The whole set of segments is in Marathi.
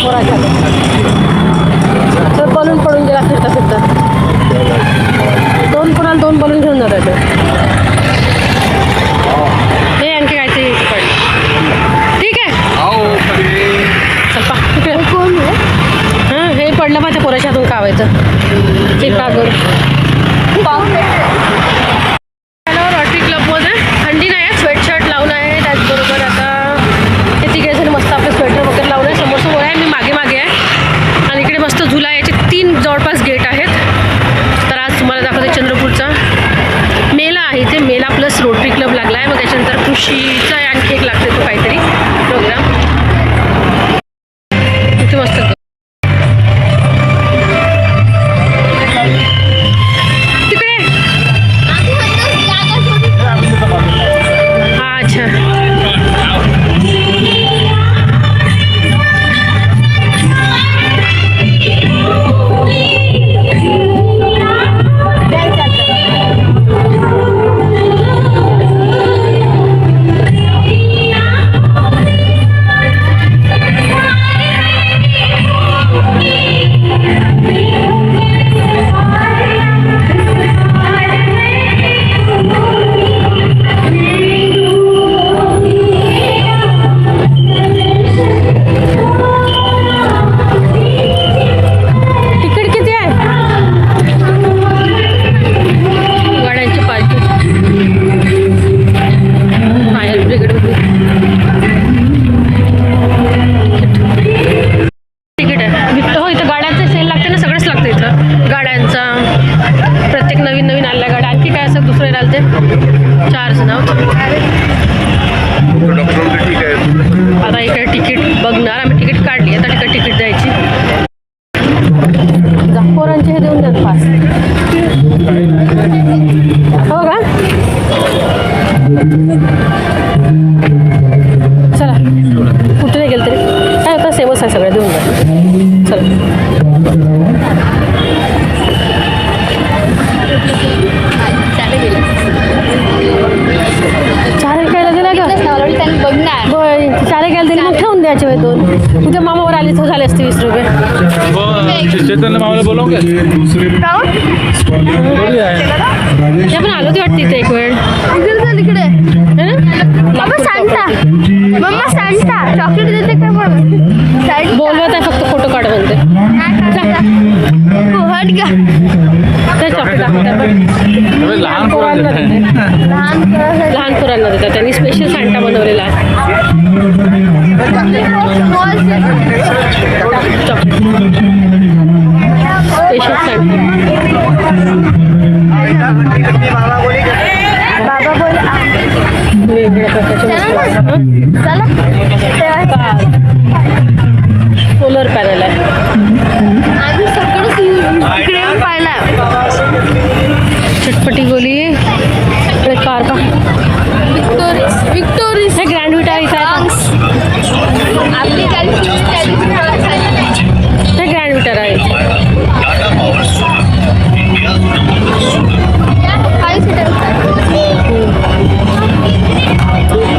पोराच्या तर बलून पडून गेला फिरता फिरता. 2 कोणाला 2 बलून घेऊन जातात ते. हे आणखी काहीतरी पडलं. ठीक आहे चल पा तिकडे. हां हे पडलं पा त्या पोराच्या हातून कावायचं ते कागद. रॉटरी क्लबमध्ये थंडी नाही आहे, स्वेटशर्ट लावून आहे. त्याचबरोबर आता हे तिघेजण मस्त आपलं स्वेटर वगैरे लावून आहे. समोरचं वळ आहे, मी मागे मागे आहे. आणि इकडे मस्त झुला याचे 3 जवळपास गेट आहेत. तर आज तुम्हाला दाखवते चंद्रपूरचा मेला आहे. इथे मेला प्लस रोटरी क्लब लागला आहे. मग त्याच्यानंतर कृषीचा आणखी एक लागते तो काहीतरी प्रोग्राम. इथे मस्त आता इकडे तिकीट बघणार आम्ही. तिकीट काढली आता तिकीट द्यायची. पोरांचे हे देऊन द्या पास. हो का चला कुठे नाही गेलं तरी काय होतं सेमच आहे सगळं देऊन द्या. चला चार ऐकायला दिला ग बघणार. 4 ऐकायला दिले मग ठेवून द्यायचे वेळ 2. उद्या मामावर आली तर झाले असते 20 रुपये. चेतन मामाला बोलावं का ते पण आलो ती वाटते इथे एक वेळ. इकडे मम्मा सांगता चॉकलेट देते का मग बोलवत आहे फक्त फोटो काढ म्हणते. ते चॉकलेट लहान पोरांना देते. लहान पोरांना देतात. त्यांनी स्पेशल सांटा बनवलेला आहे. स्पेशल सांटा. बाबा बोल वेगवेगळ्या प्रकारचे सोलर पॅनल आहे. आम्ही सगळं पाहिला. चटपटी गोली कार का विक्टोरिस हे ग्रँड विटा इथं आहे. आपली हे ग्रँड विटार आहे.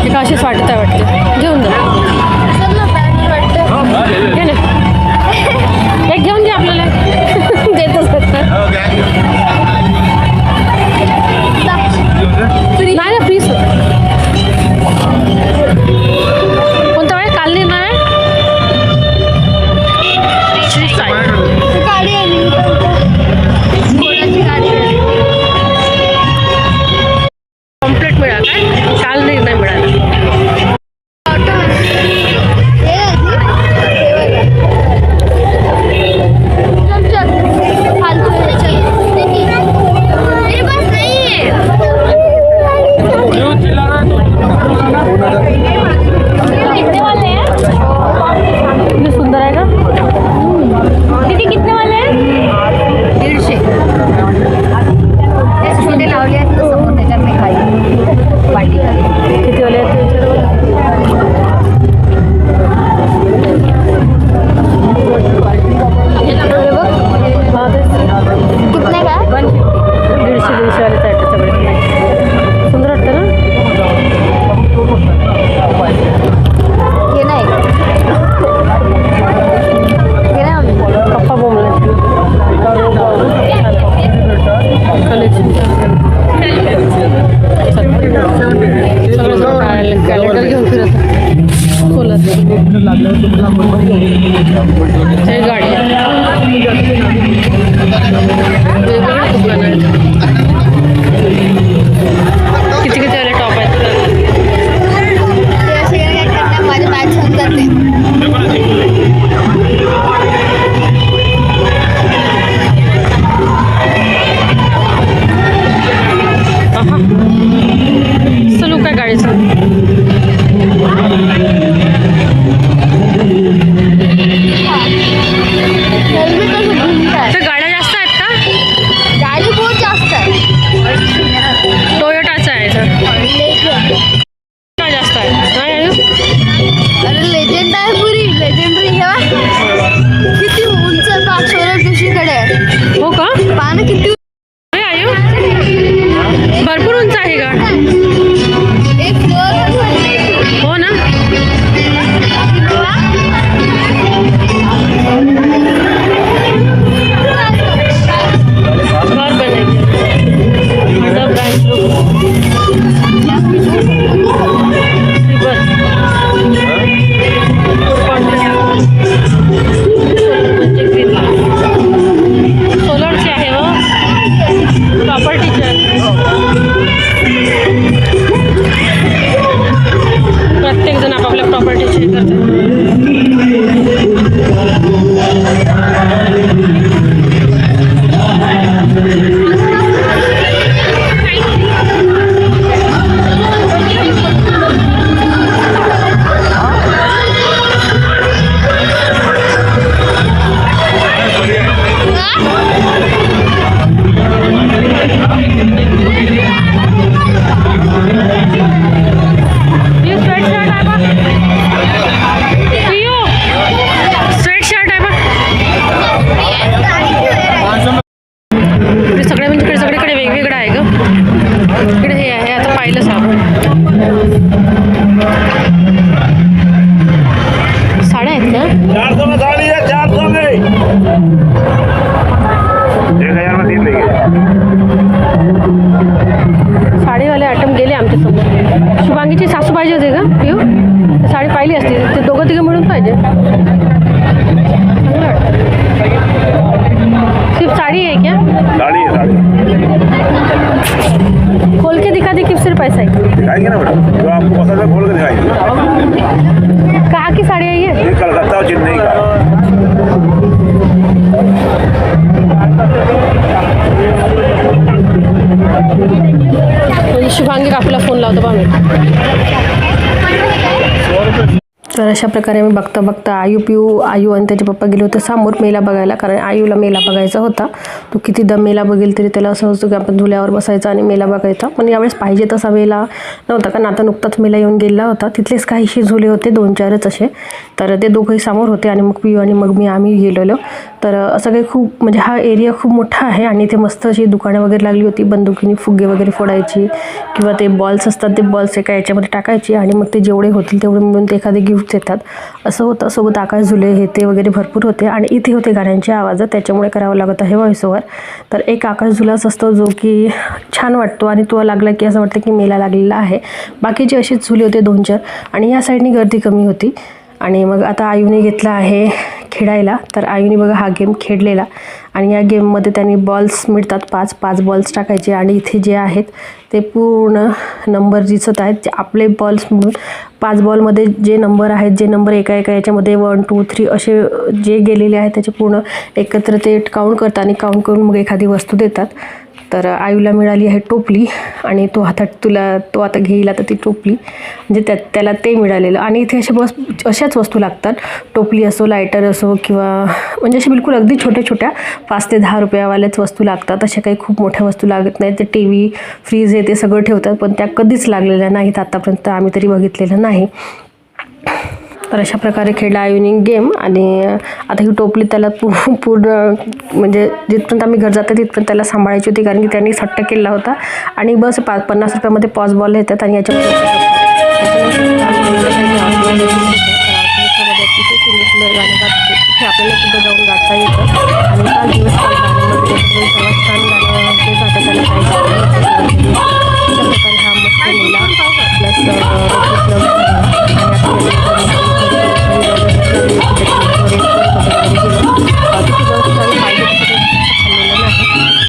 हे का अशीच वाटत आहे वाटते. घेऊन जा घे ना एक घेऊन घे आपल्याला देतच ना किती अरे आयु भरपूर उंच आहे का? एक फ्लोअर हो ना. घर बनायचं मतलब branch सोलरची आहे व प्रॉपर्टीची प्रत्येक जण आपापल्या प्रॉपर्टीची स्वेटशर्ट आहे बा. सगळे म्हणजे सगळीकडे वेगवेगळं आहे ग. इकडे हे आहे आता पाहिलं साबण साड्या आहेत का? 400 में साड़ी है 400 में 1000 में 3 लेंगे साडीवाले आयटम गेले आमच्या समोर. शुभांगीची सासू पाहिजे होते का पिऊ? साडी पाहिली असती ते दोघं तिघं मिळून पाहिजे. चांगलं वाटतं. सिर्फ साड़ी है क्या? साड़ी है साड़ी खोल के दिखा दी कि सिर्फ ऐसा ही? दिखाएंगे ना मैडम जो आपको पसंद है खोल कर दिखाएंगे कहाँ की साड़ी है ये? ये कलकत्ता और चेन्नई का म्हणजे शुभांगी काकूला फोन लावतो बा मी. तर अशा प्रकारे मी बघता बघता आयू आणि त्याचे पप्पा गेले होते समोर मेला बघायला. कारण आयूला मेला बघायचा होता. तो कितीदा मेला बघेल तरी त्याला असं होतं की आपण झुल्यावर बसायचा आणि मेला बघायचा. पण यावेळेस पाहिजे तसा मेला नव्हता कारण आता नुकताच मेला येऊन गेला होता. तिथलेच काहीशी झुले होते 2-4च असे. तर ते दोघंही समोर होते आणि मग पियू आणि मग आम्ही गेलेलो. तर असं काही खूप म्हणजे हा एरिया खूप मोठा आहे आणि इथे मस्त अशी दुकानं वगैरे लागली होती. बंदुकीने फुगे वगैरे फोडायची किंवा ते बॉल्स असतात ते बॉल्स एका याच्यामध्ये टाकायची आणि मग ते जेवढे होतील तेवढे मिळून ते एखादे गिफ्ट देतात असं होतं. सोबत आकाश झुले हे ते वगैरे भरपूर होते आणि इथे होते गाण्यांचे आवाज त्याच्यामुळे करावं लागत आहे व्हॉइस ओव्हर. तर एक आकाश झुलाच असतो जो की छान वाटतो आणि तो लागला की असं वाटतं की मेला लागलेला आहे. बाकीचे असेच झुले होते 2-4 आणि या साईडनी गर्दी कमी होती. आणि मग आता आयूने घेतला आहे खेळायला. तर आयूने बघा हा गेम खेळलेला आणि या गेममध्ये त्यांनी बॉल्स मिळतात 5 बॉल्स टाकायचे आणि इथे जे आहेत ते पूर्ण नंबर दिसत आहेत जे आपले बॉल्स म्हणून 5 बॉलमध्ये जे नंबर आहेत जे नंबर एका याच्यामध्ये 1, 2, 3 असे जे गेलेले आहेत त्याचे पूर्ण एकत्र ते काउंट करतात आणि काउंट करून मग एखादी वस्तू देतात. तर आयूला मिळाली आहे टोपली आणि तो हातात तो आता घेईल आता ती टोपली म्हणजे त्याला ते मिळालेलं. आणि इथे अशाच वस्तू लागतात. टोपली असो लायटर असो किंवा म्हणजे असे बिलकुल अगदी छोट्या 5 ते 10 रुपयावाल्याच वस्तू लागतात. अशा काही खूप मोठ्या वस्तू लागत नाहीत. ते TV फ्रीज हे ते सगळं ठेवतात पण त्या कधीच लागलेल्या नाहीत आतापर्यंत आम्ही तरी बघितलेलं नाही. तर अशा प्रकारे खेळला आयूने गेम आणि आता ही टोपली त्याला पूर्ण म्हणजे जिथपर्यंत आम्ही घर जातो तिथपर्यंत त्याला सांभाळायची होती कारण की त्यांनी सट्टा केला होता. आणि बस 50 रुपयामध्ये 5 बॉल येतात आणि याच्यामध्ये आपल्याला सुद्धा जाऊन गाता येतं आणि 5 दिवस सर्वात छान गाणं ते गातं त्याला